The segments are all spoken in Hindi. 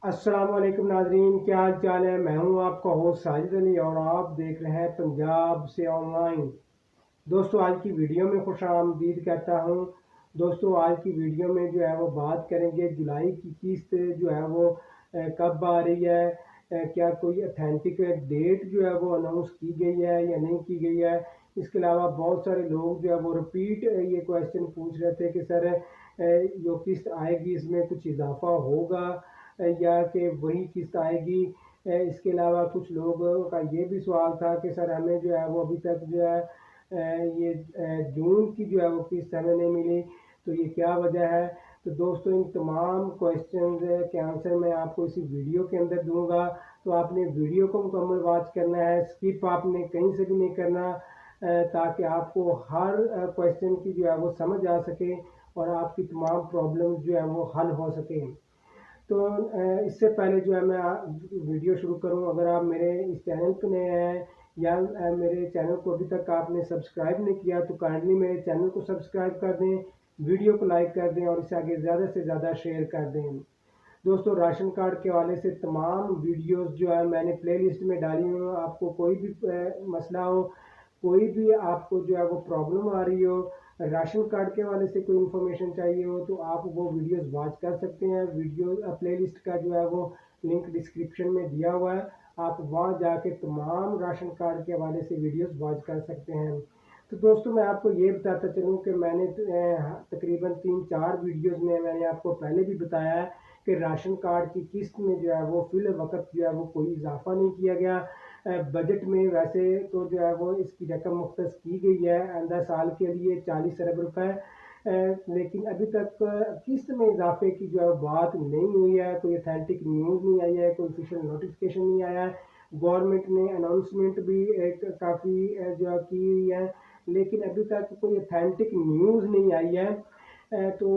अस्सलाम वालेकुम नाजरीन, क्या हाल चाल है। मैं हूं आपका होस्ट साजिद अली और आप देख रहे हैं पंजाब से ऑनलाइन। दोस्तों, आज की वीडियो में खुश आमदीद कहता हूं। दोस्तों, आज की वीडियो में जो है वो बात करेंगे जुलाई की किस्त जो है वो कब आ रही है। क्या कोई अथेंटिक डेट जो है वो अनाउंस की गई है या नहीं की गई है। इसके अलावा बहुत सारे लोग जो है वो रिपीट ये क्वेश्चन पूछ रहे थे कि सर जो किस्त आएगी इसमें कुछ इजाफा होगा या कि वही किस्त आएगी। इसके अलावा कुछ लोगों का ये भी सवाल था कि सर हमें जो है वो अभी तक जो है ये जून की जो है वो किस्त हमें नहीं मिली, तो ये क्या वजह है। तो दोस्तों, इन तमाम क्वेश्चन के आंसर मैं आपको इसी वीडियो के अंदर दूंगा। तो आपने वीडियो को मुकम्मल वॉच करना है, स्किप आपने कहीं से भी नहीं करना, ताकि आपको हर क्वेश्चन की जो है वो समझ आ सके और आपकी तमाम प्रॉब्लम जो है वो हल हो सके। तो इससे पहले जो है मैं वीडियो शुरू करूं, अगर आप मेरे इस चैनल पर नए हैं या मेरे चैनल को अभी तक आपने सब्सक्राइब नहीं किया तो काइंडली मेरे चैनल को सब्सक्राइब कर दें, वीडियो को लाइक कर दें और इसे आगे ज़्यादा से ज़्यादा शेयर कर दें। दोस्तों, राशन कार्ड के हवाले से तमाम वीडियोस जो है मैंने प्लेलिस्ट में डाली हुई हैं। आपको कोई भी मसला हो, कोई भी आपको जो है वो प्रॉब्लम आ रही हो, राशन कार्ड के हवाले से कोई इन्फॉर्मेशन चाहिए हो, तो आप वो वीडियोस वॉच कर सकते हैं। वीडियो प्लेलिस्ट का जो है वो लिंक डिस्क्रिप्शन में दिया हुआ है। आप वहाँ जाके तमाम राशन कार्ड के हवाले से वीडियोस वॉच कर सकते हैं। तो दोस्तों, मैं आपको ये बताता चलूँ कि मैंने तकरीबन 3-4 वीडियोस में मैंने आपको पहले भी बताया है कि राशन कार्ड की किस्त में जो है वो फिल वक्त जो है वो कोई इजाफा नहीं किया गया। बजट में वैसे तो जो है वो इसकी रकम मुख्तस की गई है आइंदा साल के लिए 40 अरब रुपए, लेकिन अभी तक किस्त में इजाफे की जो है बात नहीं हुई है। कोई अथेंटिक न्यूज़ नहीं आई है, कोई ऑफिशियल नोटिफिकेशन नहीं आया है। गवर्नमेंट ने अनाउंसमेंट भी एक काफ़ी जो है की हुई है, लेकिन अभी तक कोई अथेंटिक न्यूज़ नहीं आई है। तो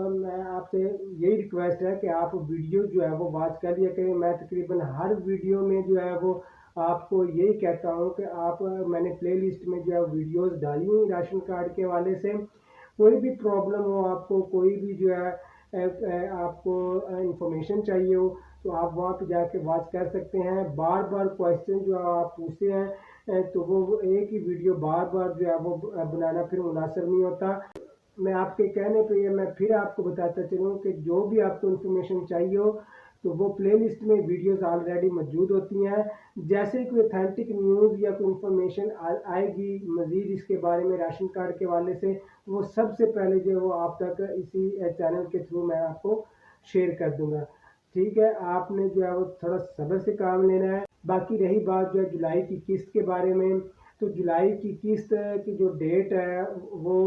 मैं आपसे यही रिक्वेस्ट है कि आप वीडियो जो है वो वॉच कर लिया करें। मैं तकरीबन हर वीडियो में जो है वो आपको यही कहता हूँ कि आप मैंने प्लेलिस्ट में जो है वीडियोस डाली हुई राशन कार्ड के हवाले से। कोई भी प्रॉब्लम हो आपको, कोई भी जो है आपको इंफॉर्मेशन चाहिए हो, तो आप वहाँ पे जाके वॉच कर सकते हैं। बार बार क्वेश्चन जो आप पूछते हैं तो वो एक ही वीडियो बार बार जो है वो बनाना फिर मुनासिब नहीं होता। मैं आपके कहने पे ये मैं फिर आपको बताता चलूँ कि जो भी आपको इन्फॉर्मेशन चाहिए हो तो वो प्लेलिस्ट में वीडियोस ऑलरेडी मौजूद होती हैं। जैसे ही कोई अथेंटिक न्यूज़ या कोई इन्फॉर्मेशन आएगी मज़ीद इसके बारे में राशन कार्ड के हवाले से, तो वो सबसे पहले जो है वो आप तक इसी चैनल के थ्रू मैं आपको शेयर कर दूंगा। ठीक है, आपने जो है वो थोड़ा सब्र से काम लेना है। बाकी रही बात जो है जुलाई की किस्त के बारे में, तो जुलाई की किस्त की जो डेट है वो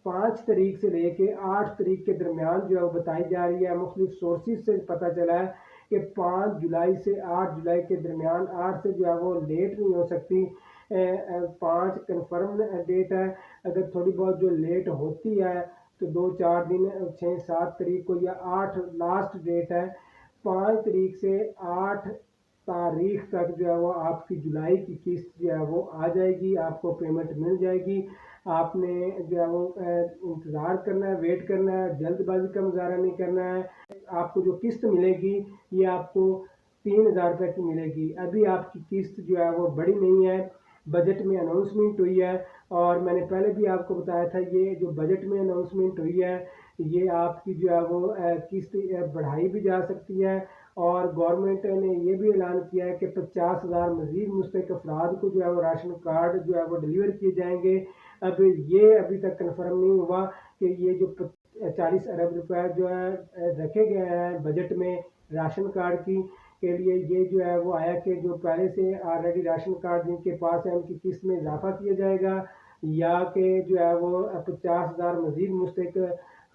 5 तारीख से लेके 8 तारीख के दरमियान जो है वो बताई जा रही है। मुख्तलिफ सोर्सेज से पता चला है कि 5 जुलाई से 8 जुलाई के दरमियान, 8 से जो है वो लेट नहीं हो सकती। 5 कन्फर्म डेट है। अगर थोड़ी बहुत जो लेट होती है तो 2-4 दिन 6-7 तारीख को या 8 लास्ट डेट है। 5 तारीख से 8 तारीख तक जो है वो आपकी जुलाई की किस्त जो है वो आ जाएगी, आपको पेमेंट मिल जाएगी। आपने जो है वो इंतज़ार करना है, वेट करना है, जल्दबाजी का मुजाहरा नहीं करना है। आपको जो किस्त मिलेगी ये आपको 3,000 रुपये की मिलेगी। अभी आपकी किस्त जो है वो बड़ी नहीं है, बजट में अनाउंसमेंट हुई है और मैंने पहले भी आपको बताया था ये जो बजट में अनाउंसमेंट हुई है ये आपकी जो है वो किस्त बढ़ाई भी जा सकती है। और गवर्नमेंट ने ये भी ऐलान किया है कि 50,000 मजीद मुस्तहिक अफराद को जो है वो राशन कार्ड जो है वो डिलीवर किए जाएंगे। अब ये अभी तक कन्फर्म नहीं हुआ कि ये जो 40 अरब रुपए जो है रखे गए हैं बजट में राशन कार्ड की के लिए, ये जो है वो आया कि जो पहले से ऑलरेडी राशन कार्ड जिनके पास है उनकी किस्त में इजाफा किया जाएगा या कि जो है वो 50,000 मजीद मुस्तहिक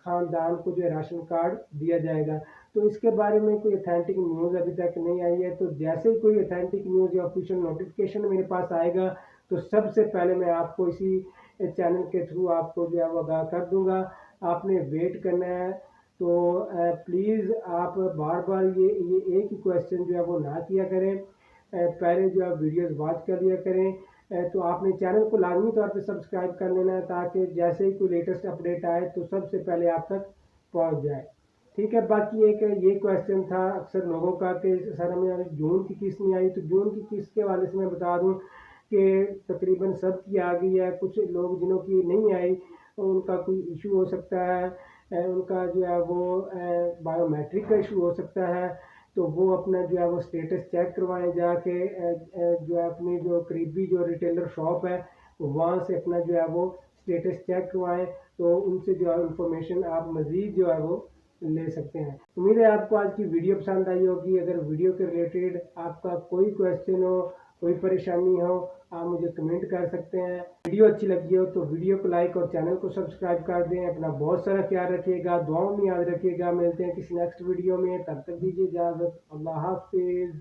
ख़ानदान को जो है राशन कार्ड दिया जाएगा। तो इसके बारे में कोई अथेंटिक न्यूज़ अभी तक नहीं आई है। तो जैसे ही कोई अथेंटिक न्यूज़ या ऑफिशियल नोटिफिकेशन मेरे पास आएगा तो सबसे पहले मैं आपको इसी चैनल के थ्रू आपको जो है वो आगाह कर दूंगा। आपने वेट करना है। तो प्लीज़ आप बार बार ये एक ही क्वेश्चन जो है वो ना किया करें। पहले जो है वीडियोस वॉच कर लिया करें। तो आपने चैनल को लाजमी तौर पे सब्सक्राइब कर लेना है ताकि जैसे ही कोई लेटेस्ट अपडेट आए तो सबसे पहले आप तक पहुंच जाए। ठीक है। बाकी एक ये क्वेश्चन था अक्सर लोगों का कि सर हमें जून की किस्त नहीं आई, तो जून की किस्त के हवाले से मैं बता दूं कि तकरीबन सब की आ गई है। कुछ लोग जिन्हों की नहीं आई उनका कोई इशू हो सकता है, उनका जो है वो बायोमेट्रिक का इशू हो सकता है। तो वो अपना जो है वो स्टेटस चेक करवाएं जाके, जो है अपनी जो करीबी जो रिटेलर शॉप है वहाँ से अपना जो है वो स्टेटस चेक करवाएं। तो उनसे जो है इंफॉर्मेशन आप मज़ीद जो है वो ले सकते हैं। उम्मीद है आपको आज की वीडियो पसंद आई होगी। अगर वीडियो के रिलेटेड आपका कोई क्वेश्चन हो, कोई परेशानी हो, आप मुझे कमेंट कर सकते हैं। वीडियो अच्छी लगी हो तो वीडियो को लाइक और चैनल को सब्सक्राइब कर दें। अपना बहुत सारा ख्याल रखिएगा, दुआओं में याद रखिएगा। मिलते हैं किसी नेक्स्ट वीडियो में, तब तक दीजिए इजाज़त। अल्लाह हाफिज़।